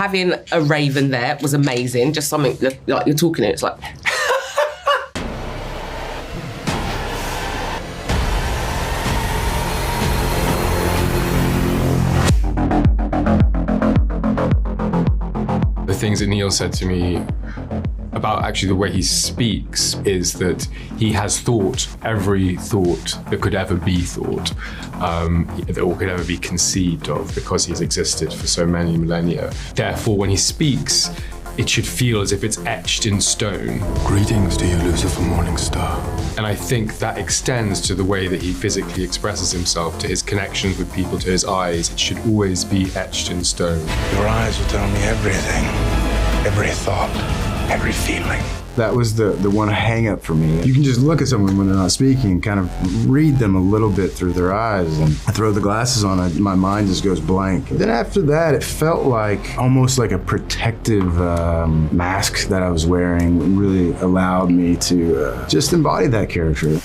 Having a raven there was amazing. Just something that, like, you're talking, it's like... The things that Neil said to me about actually the way he speaks is that he has thought every thought that could ever be thought, or could ever be conceived of, because he's existed for so many millennia. Therefore, when he speaks, it should feel as if it's etched in stone. Greetings to you, Lucifer Morningstar. And I think that extends to the way that he physically expresses himself, to his connections with people, to his eyes. It should always be etched in stone. Your eyes will tell me everything, every thought, every feeling. That was the one hang-up for me. You can just look at someone when they're not speaking and kind of read them a little bit through their eyes. And I throw the glasses on, my mind just goes blank. Then after that, it felt like almost like a protective mask that I was wearing really allowed me to just embody that character.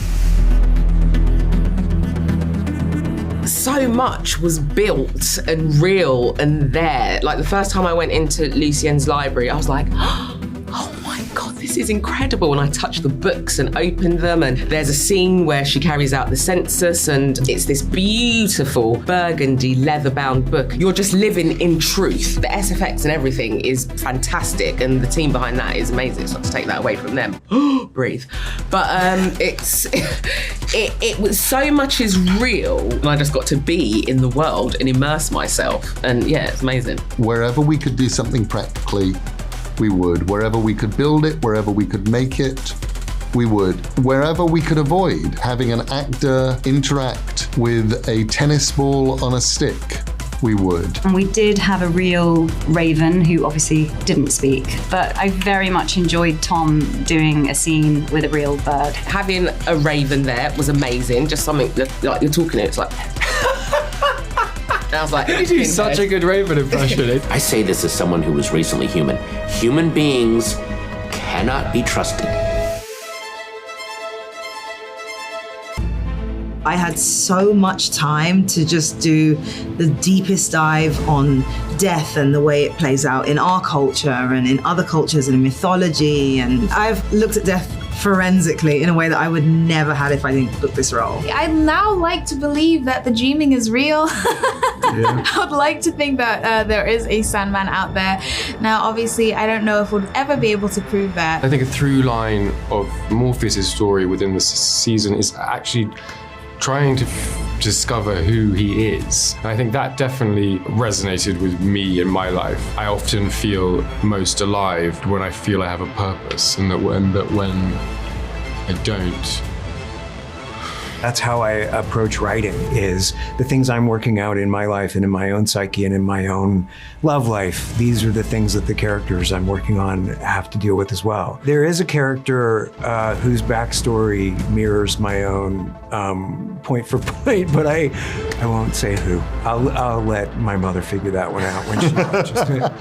So much was built and real and there. Like the first time I went into Lucien's library, I was like, oh my God, this is incredible. And I touched the books and opened them, and there's a scene where she carries out the census, and it's this beautiful burgundy leather-bound book. You're just living in truth. The SFX and everything is fantastic, and the team behind that is amazing. It's not to take that away from them. Breathe. But it was so much is real, and I just got to be in the world and immerse myself. And yeah, it's amazing. Wherever we could do something practically, we would. Wherever we could build it, wherever we could make it, we would. Wherever we could avoid having an actor interact with a tennis ball on a stick, we would. And we did have a real raven who obviously didn't speak, but I very much enjoyed Tom doing a scene with a real bird. Having a raven there was amazing. Just something that, like, you're talking, it's like... And I was like, you do such a good Raven impression. I say this as someone who was recently human. Human beings cannot be trusted. I had so much time to just do the deepest dive on death and the way it plays out in our culture and in other cultures and in mythology. And I've looked at death forensically in a way that I would never had if I didn't book this role. I'd now like to believe that the dreaming is real. Yeah. I would like to think that there is a Sandman out there. Now, obviously, I don't know if we'll ever be able to prove that. I think a through line of Morpheus' story within this season is actually trying to discover who he is. And I think that definitely resonated with me in my life. I often feel most alive when I feel I have a purpose, and that when I don't. That's how I approach writing, is the things I'm working out in my life and in my own psyche and in my own love life. These are the things that the characters I'm working on have to deal with as well. There is a character whose backstory mirrors my own point for point, but I won't say who. I'll let my mother figure that one out when she watches it.